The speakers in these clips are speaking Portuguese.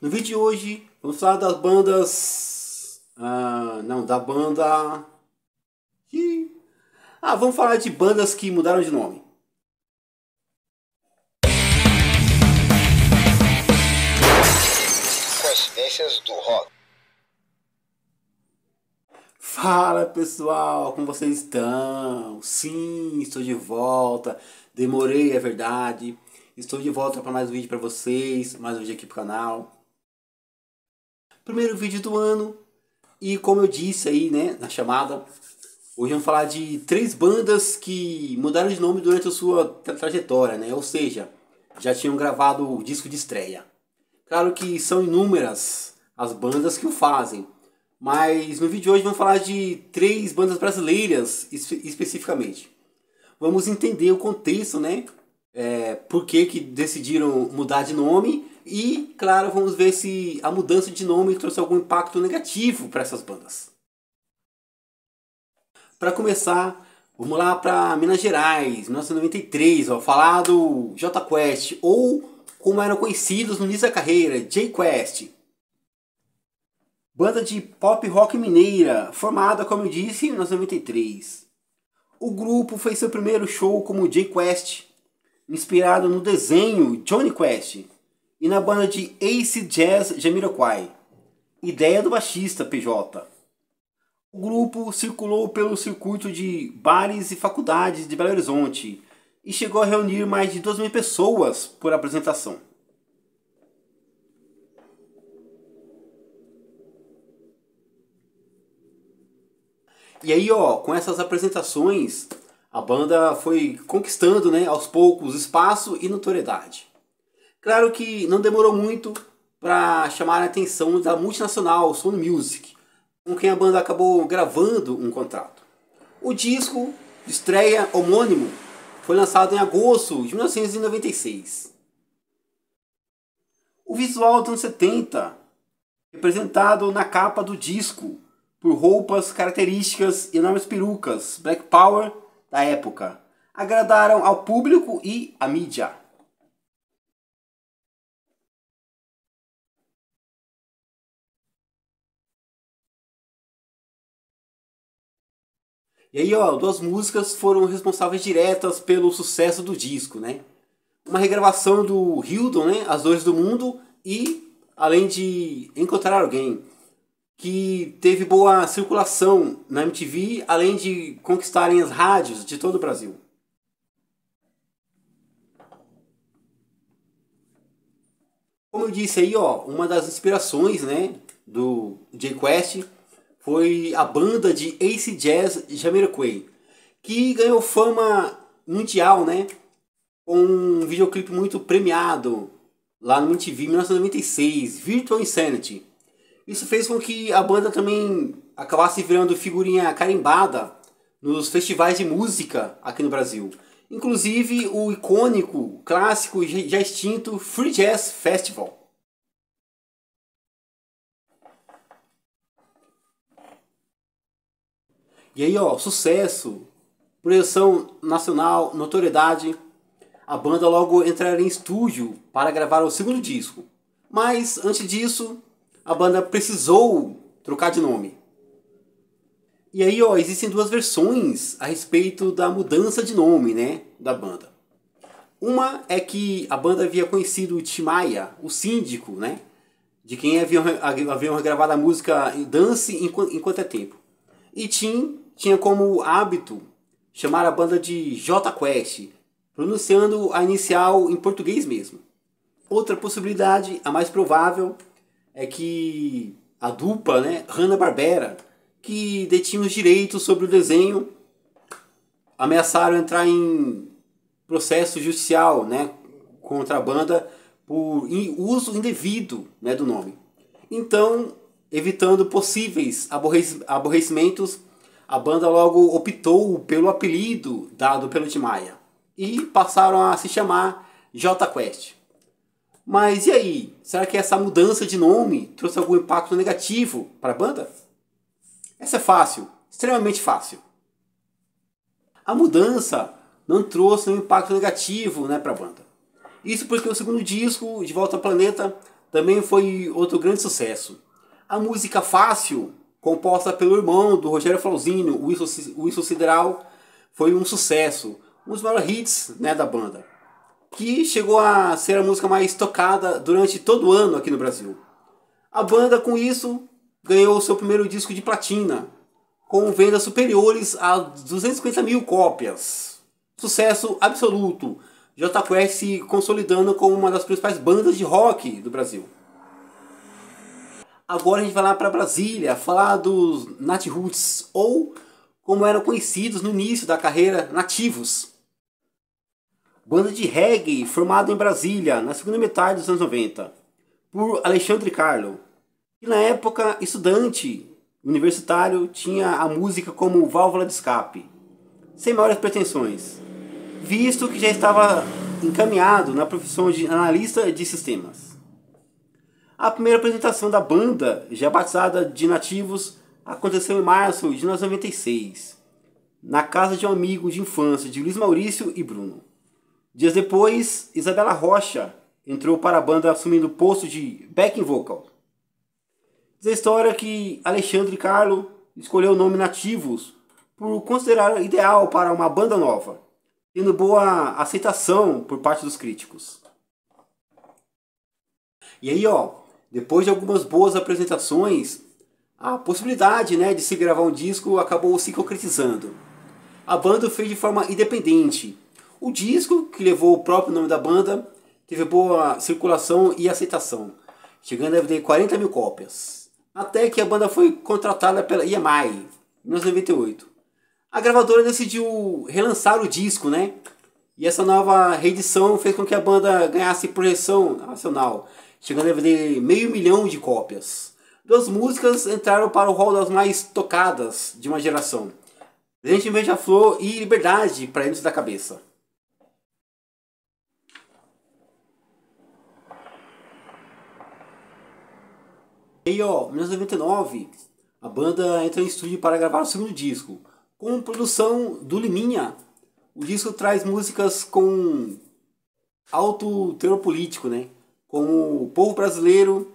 No vídeo de hoje, vamos falar das bandas... não, da banda... vamos falar de bandas que mudaram de nome. Coincidências do rock. Fala pessoal, como vocês estão? Sim, estou de volta. Demorei, é verdade. Estou de volta para mais um vídeo para vocês, mais um vídeo aqui pro canal. Primeiro vídeo do ano. E como eu disse aí, né, na chamada, hoje vamos falar de 3 bandas que mudaram de nome durante a sua trajetória, né? Ou seja, já tinham gravado o disco de estreia. Claro que são inúmeras as bandas que o fazem, mas no vídeo de hoje vamos falar de 3 bandas brasileiras especificamente. Vamos entender o contexto, né? Por que decidiram mudar de nome e, claro, vamos ver se a mudança de nome trouxe algum impacto negativo para essas bandas. Para começar, vamos lá para Minas Gerais, 1993, falar do Jota Quest, ou como eram conhecidos no início da carreira, J-Quest. Banda de pop rock mineira, formada, como eu disse, em 1993. O grupo fez seu primeiro show como J-Quest, inspirado no desenho Johnny Quest, e na banda de Acid Jazz Jamiroquai, ideia do baixista PJ. O grupo circulou pelo circuito de bares e faculdades de Belo Horizonte e chegou a reunir mais de 2.000 pessoas por apresentação. E aí, com essas apresentações, a banda foi conquistando, né, aos poucos espaço e notoriedade. Claro que não demorou muito para chamar a atenção da multinacional Sony Music, com quem a banda acabou gravando um contrato. O disco de estreia homônimo foi lançado em agosto de 1996. O visual dos anos 70, representado na capa do disco por roupas características e enormes perucas Black Power da época, agradaram ao público e à mídia. E aí, 2 músicas foram responsáveis diretas pelo sucesso do disco, né? Uma regravação do Hildon, né? As Dores do Mundo, e além de Encontrar Alguém, que teve boa circulação na MTV, além de conquistarem as rádios de todo o Brasil. Como eu disse aí, uma das inspirações, né, do J-Quest foi a banda de Acid Jazz Jamiroquai, que ganhou fama mundial, né, com um videoclipe muito premiado lá no MTV em 1996, Virtual Insanity. Isso fez com que a banda também acabasse virando figurinha carimbada nos festivais de música aqui no Brasil. Inclusive o icônico, clássico e já extinto Free Jazz Festival. E aí, sucesso, projeção nacional, notoriedade. A banda logo entraria em estúdio para gravar o segundo disco. Mas antes disso, a banda precisou trocar de nome. E aí, existem 2 versões a respeito da mudança de nome, né, da banda. Uma é que a banda havia conhecido o Tim Maia, o síndico, né, de quem haviam gravado a música Dance Enquanto é Tempo. E Tim tinha como hábito chamar a banda de Jota Quest, pronunciando a inicial em português mesmo. Outra possibilidade, a mais provável, é que a dupla, né, Hanna-Barbera, que detinha os direitos sobre o desenho, ameaçaram entrar em processo judicial, né, contra a banda por uso indevido, né, do nome. Então, evitando possíveis aborrecimentos, a banda logo optou pelo apelido dado pelo Tim Maia e passaram a se chamar J-Quest. Mas e aí? Será que essa mudança de nome trouxe algum impacto negativo para a banda? Essa é fácil, extremamente fácil. A mudança não trouxe um impacto negativo, né, para a banda. Isso porque o segundo disco, De Volta ao Planeta, também foi outro grande sucesso. A música Fácil, composta pelo irmão do Rogério Flauzino, o Wilson Sideral, foi um sucesso, um dos maiores hits, né, da banda, que chegou a ser a música mais tocada durante todo o ano aqui no Brasil. A banda, com isso, ganhou seu primeiro disco de platina, com vendas superiores a 250 mil cópias. Sucesso absoluto. Jota Quest se consolidando como uma das principais bandas de rock do Brasil. Agora a gente vai lá para Brasília, falar dos Nat Roots, ou como eram conhecidos no início da carreira, Nativos. Banda de reggae formada em Brasília, na segunda metade dos anos 90, por Alexandre Carlo, que na época estudante universitário tinha a música como válvula de escape, sem maiores pretensões, visto que já estava encaminhado na profissão de analista de sistemas. A primeira apresentação da banda, já batizada de Nativos, aconteceu em março de 1996, na casa de um amigo de infância de Luiz Maurício e Bruno. Dias depois, Isabela Rocha entrou para a banda assumindo o posto de backing vocal. Diz a história que Alexandre Carlo escolheu o nome Nativos por considerar ideal para uma banda nova, tendo boa aceitação por parte dos críticos. E aí, depois de algumas boas apresentações, a possibilidade, de se gravar um disco acabou se concretizando. A banda fez de forma independente. O disco, que levou o próprio nome da banda, teve boa circulação e aceitação, chegando a vender 40 mil cópias. Até que a banda foi contratada pela EMI, em 1998. A gravadora decidiu relançar o disco, E essa nova reedição fez com que a banda ganhasse projeção nacional, chegando a vender 500 mil de cópias. Duas músicas entraram para o hall das mais tocadas de uma geração: Presente em Beija-Flor e Liberdade para Dentro da Cabeça. E aí, em 1999, a banda entrou em estúdio para gravar o segundo disco, com produção do Liminha. O disco traz músicas com alto teor político, como Povo Brasileiro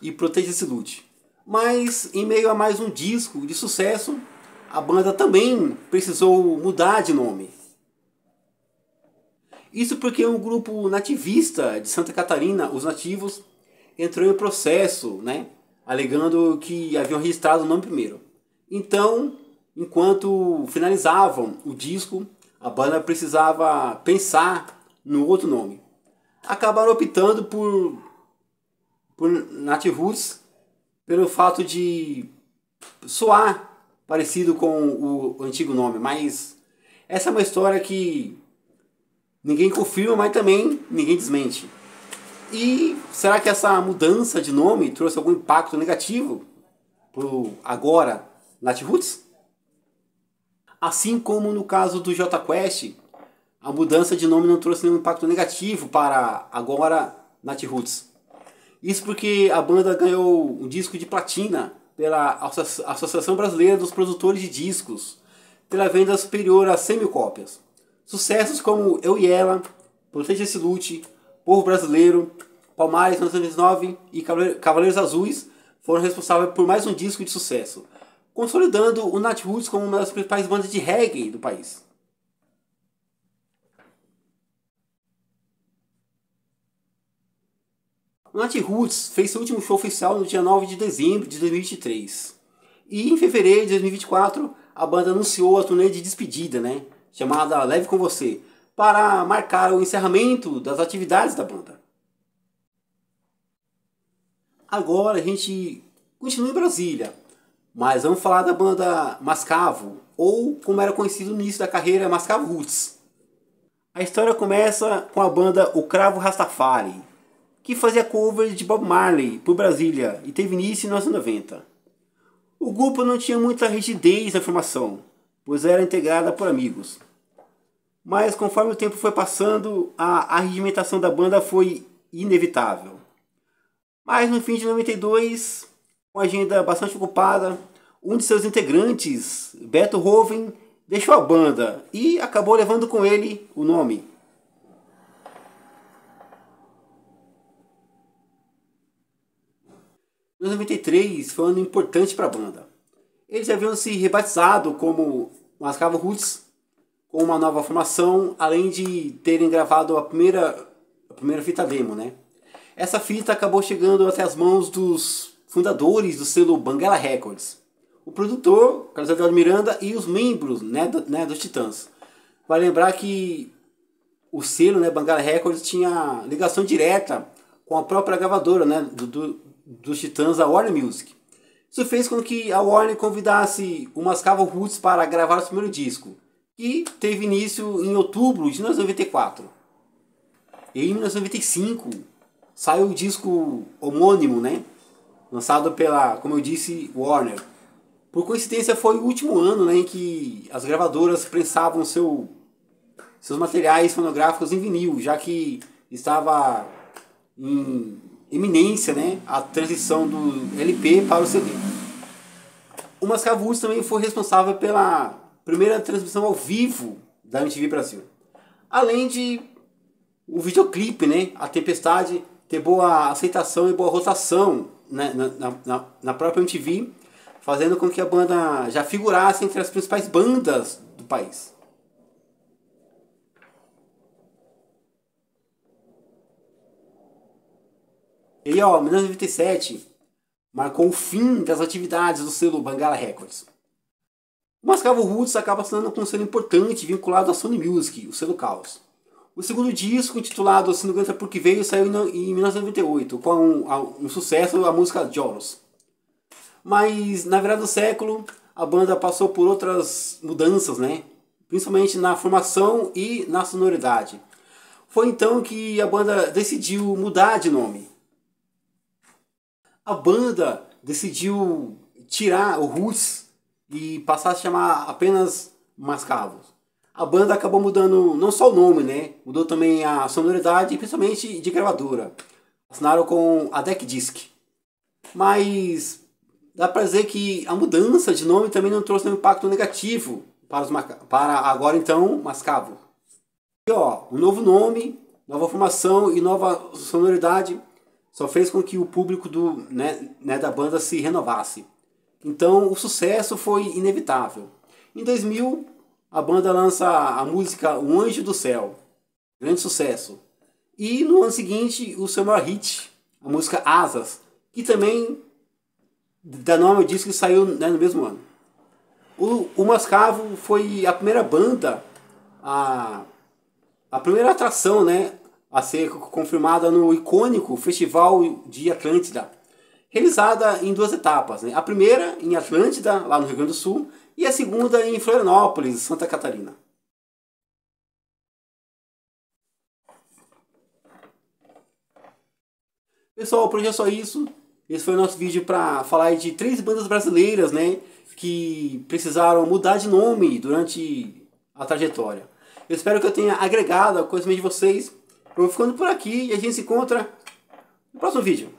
e Proteja-se Lute. Mas, em meio a mais um disco de sucesso, a banda também precisou mudar de nome. Isso porque um grupo nativista de Santa Catarina, os Nativos, entrou em processo, alegando que haviam registrado o nome primeiro. Então, enquanto finalizavam o disco, a banda precisava pensar no outro nome. Acabaram optando por Nat Roots pelo fato de soar parecido com o antigo nome, mas essa é uma história que ninguém confirma, mas também ninguém desmente. E será que essa mudança de nome trouxe algum impacto negativo pro agora Nat Roots? Assim como no caso do Jota Quest, a mudança de nome não trouxe nenhum impacto negativo para agora Nat Roots. Isso porque a banda ganhou um disco de platina pela Associação Brasileira dos Produtores de Discos, pela venda superior a 100 mil cópias. Sucessos como Eu e Ela, Proteja-se Lute, Povo Brasileiro, Palmares 1909 e Cavaleiros Azuis foram responsáveis por mais um disco de sucesso, consolidando o Nat Roots como uma das principais bandas de reggae do país. O Nat Roots fez seu último show oficial no dia 9 de dezembro de 2023. E em fevereiro de 2024, a banda anunciou a turnê de despedida, chamada Leve Com Você, para marcar o encerramento das atividades da banda. Agora a gente continua em Brasília, mas vamos falar da banda Mascavo, ou como era conhecido no início da carreira, Mascavo Roots. A história começa com a banda O Cravo Rastafari, que fazia cover de Bob Marley por Brasília e teve início em 1990. O grupo não tinha muita rigidez na formação, pois era integrada por amigos. Mas conforme o tempo foi passando, a arregimentação da banda foi inevitável. Mas no fim de 92, com a agenda bastante ocupada, um de seus integrantes, Beto Hoven, deixou a banda e acabou levando com ele o nome. 1993 foi um ano importante para a banda. Eles haviam se rebatizado como Mascavo Roots, com uma nova formação, além de terem gravado a primeira fita demo, né? Essa fita acabou chegando até as mãos dos fundadores do selo Banguela Records, o produtor, Carlos Eduardo Miranda, e os membros, dos Titãs. Vale lembrar que o selo, Banguela Records, tinha ligação direta com a própria gravadora, dos Titãs, a Warner Music. Isso fez com que a Warner convidasse o Mascavo Roots para gravar o primeiro disco, que teve início em outubro de 1994. E em 1995 saiu o disco homônimo, lançado pela, como eu disse, Warner. Por coincidência, foi o último ano em que as gravadoras prensavam seus materiais fonográficos em vinil, já que estava em iminência a transição do LP para o CD. O Mascavo Roots também foi responsável pela primeira transmissão ao vivo da MTV Brasil. Além de o videoclipe, A Tempestade, ter boa aceitação e boa rotação na própria MTV, fazendo com que a banda já figurasse entre as principais bandas do país. E aí, 1997 marcou o fim das atividades do selo Banguela Records. O Mascavo Roots acaba sendo um selo importante vinculado à Sony Music, o selo Caos. O segundo disco, intitulado Se Não Aguenta Porque Veio, saiu em 1998, com um sucesso, a música Joros. Mas na virada do século, a banda passou por outras mudanças, principalmente na formação e na sonoridade. Foi então que a banda decidiu mudar de nome. A banda decidiu tirar o Roots e passar a se chamar apenas Mascavos. A banda acabou mudando não só o nome, mudou também a sonoridade, principalmente de gravadora. Assinaram com a Deck Disc. Mas dá pra dizer que a mudança de nome também não trouxe nenhum impacto negativo para agora então Mascavo. E um novo nome, nova formação e nova sonoridade só fez com que o público da banda se renovasse. Então o sucesso foi inevitável. Em 2000, a banda lança a música O Anjo do Céu, grande sucesso. E no ano seguinte, o seu maior hit, a música Asas, que também dá nome ao disco que saiu no mesmo ano. O Mascavo foi a primeira banda, a primeira atração a ser confirmada no icônico Festival de Atlântida, realizada em duas etapas. A primeira em Atlântida, lá no Rio Grande do Sul, e a segunda em Florianópolis, Santa Catarina. Pessoal, por hoje é só isso. Esse foi o nosso vídeo para falar de 3 bandas brasileiras que precisaram mudar de nome durante a trajetória. Eu espero que eu tenha agregado a conhecimento de vocês. Eu vou ficando por aqui e a gente se encontra no próximo vídeo.